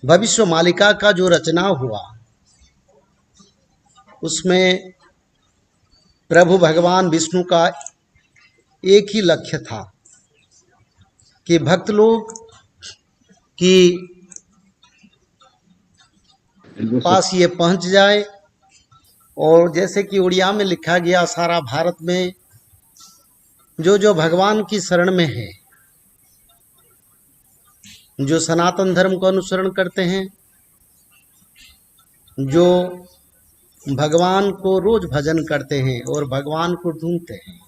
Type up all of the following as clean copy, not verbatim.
भविष्य मालिका का जो रचना हुआ उसमें प्रभु भगवान विष्णु का एक ही लक्ष्य था कि भक्त लोग की पास ये पहुंच जाए। और जैसे कि उड़िया में लिखा गया, सारा भारत में जो जो भगवान की शरण में है, जो सनातन धर्म को अनुसरण करते हैं, जो भगवान को रोज भजन करते हैं और भगवान को ढूंढते हैं,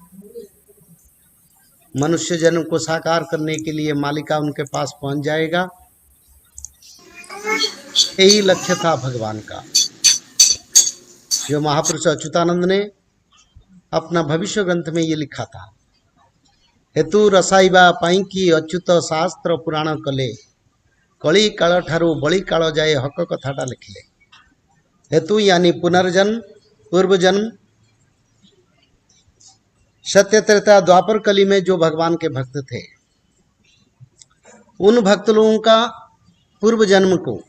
मनुष्य जन्म को साकार करने के लिए मालिका उनके पास पहुंच जाएगा। यही लक्ष्य था भगवान का, जो महापुरुष अच्युतानंद ने अपना भविष्य ग्रंथ में ये लिखा था। हेतु रसाइबा पाइंकी अच्युत शास्त्र पुराण कले, कली काल ठारू बड़ी काल जाए हक कथाटा लिखले। हेतु यानी पुनर्जन्म, पूर्व जन्म, सत्य त्रेता द्वापर कली में जो भगवान के भक्त थे, उन भक्त लोगों का पूर्व जन्म को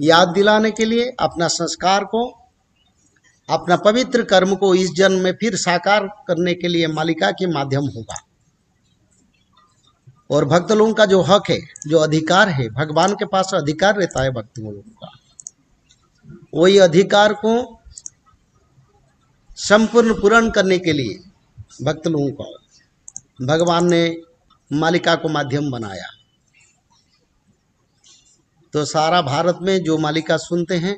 याद दिलाने के लिए, अपना संस्कार को, अपना पवित्र कर्म को इस जन्म में फिर साकार करने के लिए मालिका के माध्यम होगा। और भक्त लोगों का जो हक है, जो अधिकार है, भगवान के पास अधिकार रहता है भक्त लोगों का, वही अधिकार को संपूर्ण पूर्ण करने के लिए भक्त लोगों को भगवान ने मालिका को माध्यम बनाया। तो सारा भारत में जो मालिका सुनते हैं,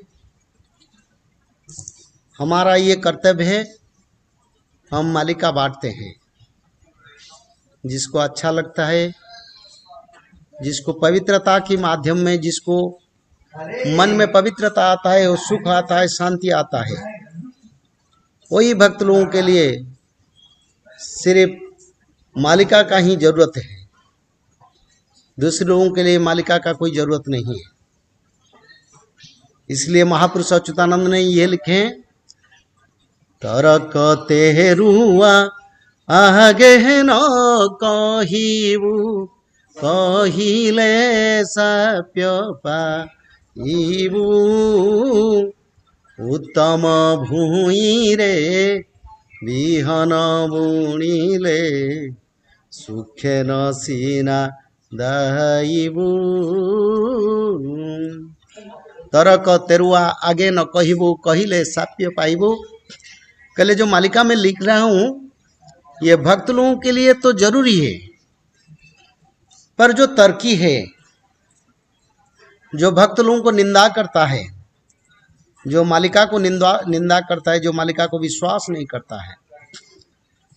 हमारा ये कर्तव्य है, हम मालिका बांटते हैं। जिसको अच्छा लगता है, जिसको पवित्रता के माध्यम में, जिसको मन में पवित्रता आता है और सुख आता है, शांति आता है, वही भक्त लोगों के लिए सिर्फ मालिका का ही जरूरत है। दूसरे लोगों के लिए मालिका का कोई जरूरत नहीं है। इसलिए महापुरुष अच्युतानंद ने ये लिखे, तरक तेरुआ आगे न कहिबू, कहिले सप्य पाइबू, उत्तम भूई रे विहन बुणिले, सुखे न सीना दाइबू। तरक तेरुआ आगे न कहिबू, कहिले साप्य पाइबू। कल जो मालिका में लिख रहा हूं, ये भक्त लोगों के लिए तो जरूरी है, पर जो तर्की है, जो भक्त लोगों को निंदा करता है, जो मालिका को निंदा करता है, जो मालिका को विश्वास नहीं करता है,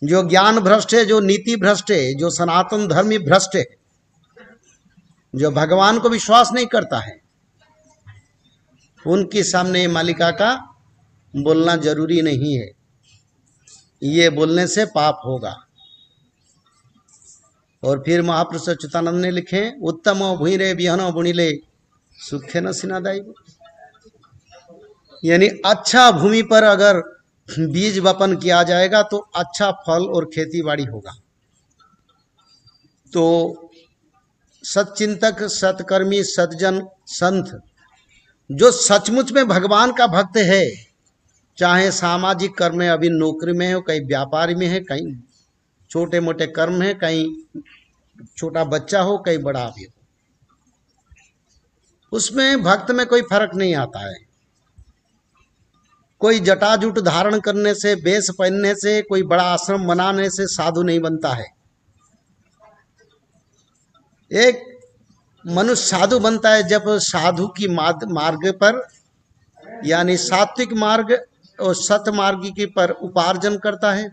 जो ज्ञान भ्रष्ट है, जो नीति भ्रष्ट है, जो सनातन धर्मी भ्रष्ट है, जो भगवान को विश्वास नहीं करता है, उनके सामने मालिका का बोलना जरूरी नहीं है। ये बोलने से पाप होगा। और फिर महापुरुष अच्युतानंद ने लिखे, उत्तम भूइरे बिहन बुणिले, सुखे न सिनादाई। यानी अच्छा भूमि पर अगर बीज वपन किया जाएगा तो अच्छा फल और खेती बाड़ी होगा। तो सतचिंतक, सतकर्मी, सतजन, संत जो सचमुच में भगवान का भक्त है, चाहे सामाजिक कर्म में, अभी नौकरी में हो, कहीं व्यापारी में है, कहीं छोटे मोटे कर्म है, कहीं छोटा बच्चा हो, कहीं बड़ा भी हो, उसमें भक्त में कोई फर्क नहीं आता है। कोई जटाजूट धारण करने से, वेश पहनने से, कोई बड़ा आश्रम बनाने से साधु नहीं बनता है। एक मनुष्य साधु बनता है जब साधु की मार्ग पर, यानी सात्विक मार्ग और सत मार्ग की पर उपार्जन करता है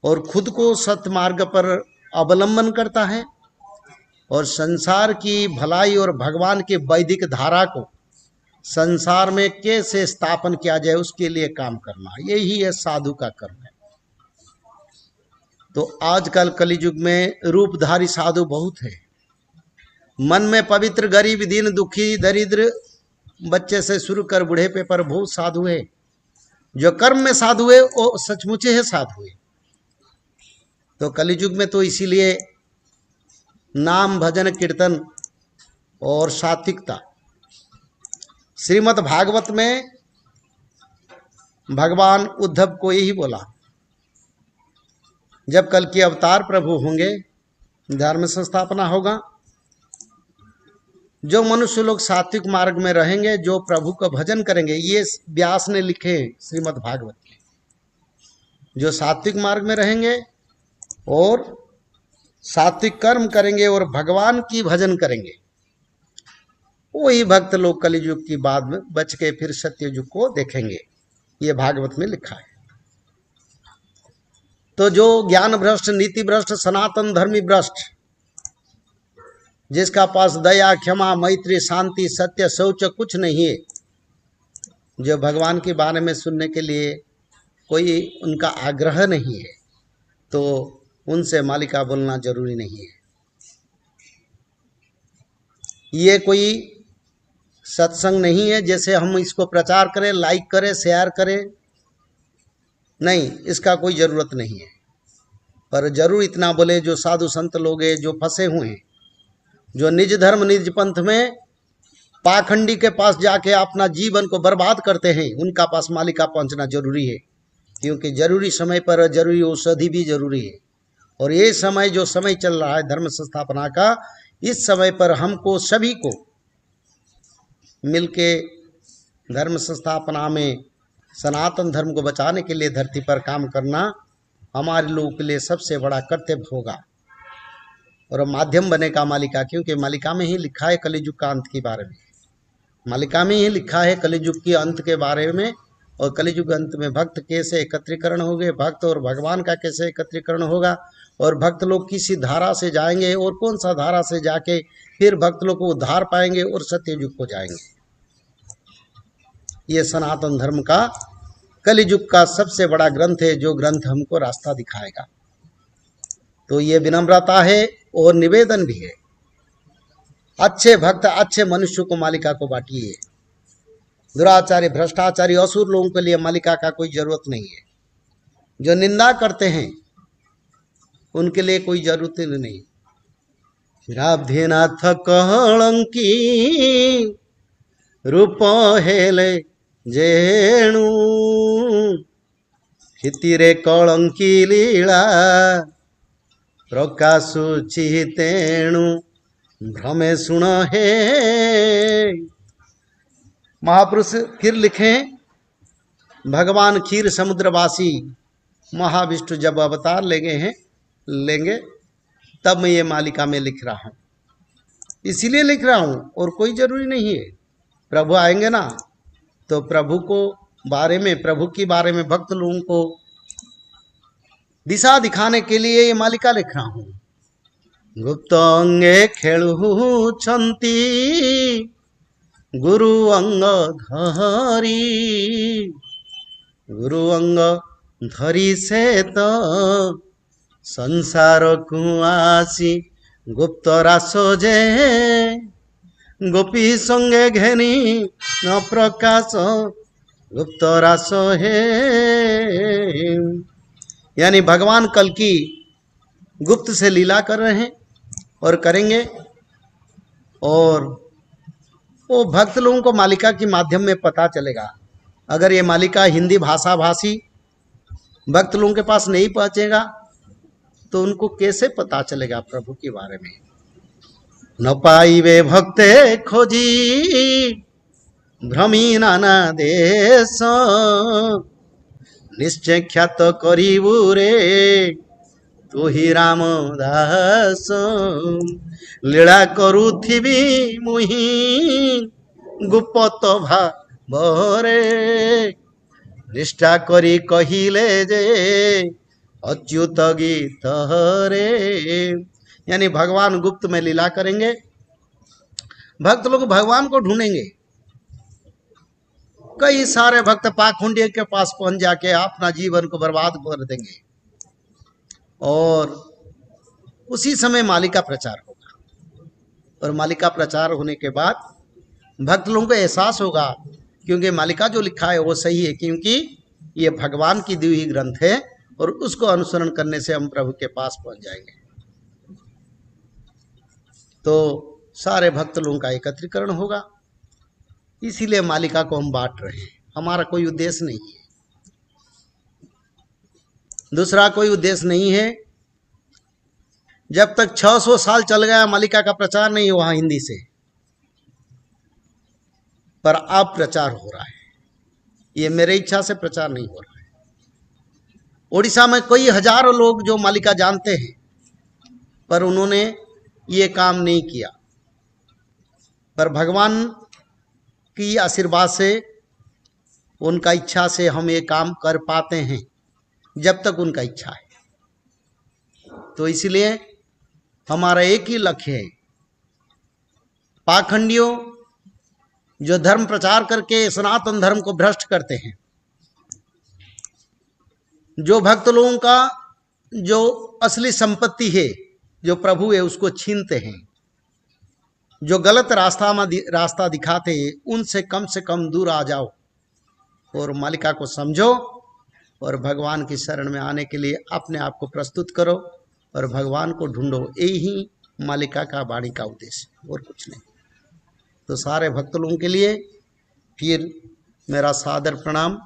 और खुद को सत मार्ग पर अवलंबन करता है, और संसार की भलाई और भगवान के वैदिक धारा को संसार में कैसे स्थापन किया जाए उसके लिए काम करना, यही है साधु का कर्म है। तो आजकल कलियुग में रूपधारी साधु बहुत है। मन में पवित्र, गरीब, दीन, दुखी, दरिद्र, बच्चे से शुरू कर बूढ़े पे पर बहुत साधु है। जो कर्म में साधु है वो सचमुचे है साधु है। तो कलियुग में तो इसीलिए नाम, भजन, कीर्तन और सात्विकता। श्रीमद् भागवत में भगवान उद्धव को यही बोला, जब कल की अवतार प्रभु होंगे, धर्म संस्थापना होगा, जो मनुष्य लोग सात्विक मार्ग में रहेंगे, जो प्रभु का भजन करेंगे, ये व्यास ने लिखे श्रीमद् भागवत के, जो सात्विक मार्ग में रहेंगे और सात्विक कर्म करेंगे और भगवान की भजन करेंगे, वही भक्त लोग कलियुग की बाद में बच के फिर सत्य युग को देखेंगे। ये भागवत में लिखा है। तो जो ज्ञान भ्रष्ट, नीति भ्रष्ट, सनातन धर्मी भ्रष्ट, जिसका पास दया, क्षमा, मैत्री, शांति, सत्य, शौच कुछ नहीं है, जो भगवान के बारे में सुनने के लिए कोई उनका आग्रह नहीं है, तो उनसे मालिका बोलना जरूरी नहीं है। ये कोई सत्संग नहीं है जैसे हम इसको प्रचार करें, लाइक करें, शेयर करें, नहीं, इसका कोई जरूरत नहीं है। पर जरूर इतना बोले, जो साधु संत लोग हैं, जो फंसे हुए हैं, जो निज धर्म निज पंथ में पाखंडी के पास जाके अपना जीवन को बर्बाद करते हैं, उनका पास मालिका पहुंचना जरूरी है, क्योंकि जरूरी समय पर जरूरी औषधि भी जरूरी है। और ये समय जो समय चल रहा है धर्म संस्थापना का, इस समय पर हमको सभी को मिलके धर्म संस्थापना में सनातन धर्म को बचाने के लिए धरती पर काम करना हमारे लोगों के लिए सबसे बड़ा कर्तव्य होगा। और माध्यम बनेगा मालिका, क्योंकि मालिका में ही लिखा है कलियुग का अंत के बारे में, मालिका में ही लिखा है कलियुग के अंत के बारे में। और कलियुग अंत में भक्त कैसे एकत्रीकरण होंगे, भक्त और भगवान का कैसे एकत्रीकरण होगा, और भक्त लोग किसी धारा से जाएंगे और कौन सा धारा से जाके फिर भक्त लोग को उद्धार पाएंगे और सत्ययुग को जाएंगे। ये सनातन धर्म का कलियुग का सबसे बड़ा ग्रंथ है, जो ग्रंथ हमको रास्ता दिखाएगा। तो ये विनम्रता है और निवेदन भी है, अच्छे भक्त, अच्छे मनुष्य को मालिका को बांटिए। दुराचारी, भ्रष्टाचारी, असुर लोगों के लिए मालिका का कोई जरूरत नहीं है। जो निंदा करते हैं उनके लिए कोई जरूरत नहीं। राधेनाथ कलंकी रूप हेले जेणु, क्षितिरे कलंकी लीला प्रकाशुची तेणु, भ्रमे सुन हे। महापुरुष फिर लिखे, भगवान क्षीर समुद्रवासी महाविष्णु जब अवतार लेंगे तब मैं ये मालिका में लिख रहा हूँ, इसीलिए लिख रहा हूँ, और कोई जरूरी नहीं है। प्रभु आएंगे ना, तो प्रभु को बारे में, प्रभु के बारे में भक्त लोगों को दिशा दिखाने के लिए ये मालिका लिख रहा हूँ। गुप्त अंगे खेलु छंती गुरु अंग धरी, गुरु अंग धरी से तो संसार को आसी, गुप्त रास जे गोपी संगे घेनी न प्रकाश, गुप्त रास है। यानी भगवान कल की गुप्त से लीला कर रहे हैं और करेंगे, और वो भक्त लोगों को मालिका के माध्यम में पता चलेगा। अगर ये मालिका हिंदी भाषा भाषी भक्त लोगों के पास नहीं पहुंचेगा तो उनको कैसे पता चलेगा प्रभु के बारे में। न पाइबे भक्ते खोजी भ्रमी नाना देश, निश्चय ख्यात करिबु रे तू ही राम दास। लीला करुथिबी मुही गुप्त भावरे, निष्ठा करी कहिले जे अच्युत गीत रे। यानी भगवान गुप्त में लीला करेंगे, भक्त लोग भगवान को ढूंढेंगे। कई सारे भक्त पाखंडी के पास पहुंच जाके अपना जीवन को बर्बाद कर देंगे, और उसी समय मालिका प्रचार होगा। और मालिका प्रचार होने के बाद भक्त लोगों को एहसास होगा, क्योंकि मालिका जो लिखा है वो सही है, क्योंकि ये भगवान की दी हुई ग्रंथ है, और उसको अनुसरण करने से हम प्रभु के पास पहुंच जाएंगे। तो सारे भक्त लोगों का एकत्रीकरण होगा। इसीलिए मालिका को हम बांट रहे हैं, हमारा कोई उद्देश्य नहीं है, दूसरा कोई उद्देश्य नहीं है। जब तक 600 साल चल गया मालिका का प्रचार नहीं हुआ हिंदी से, पर अब प्रचार हो रहा है। ये मेरे इच्छा से प्रचार नहीं हो रहा है। उड़ीसा में कई हजारों लोग जो मालिका जानते हैं, पर उन्होंने ये काम नहीं किया। पर भगवान की आशीर्वाद से, उनका इच्छा से हम ये काम कर पाते हैं, जब तक उनका इच्छा है। तो इसलिए हमारा एक ही लक्ष्य है, पाखंडियों जो धर्म प्रचार करके सनातन धर्म को भ्रष्ट करते हैं, जो भक्त लोगों का जो असली संपत्ति है, जो प्रभु है, उसको छीनते हैं, जो गलत रास्ता दिखाते हैं, उनसे कम दूर आ जाओ और मालिका को समझो और भगवान की शरण में आने के लिए अपने आप को प्रस्तुत करो और भगवान को ढूंढो। यही मालिका का वाणी का उद्देश्य, और कुछ नहीं। तो सारे भक्त लोगों के लिए फिर मेरा सादर प्रणाम।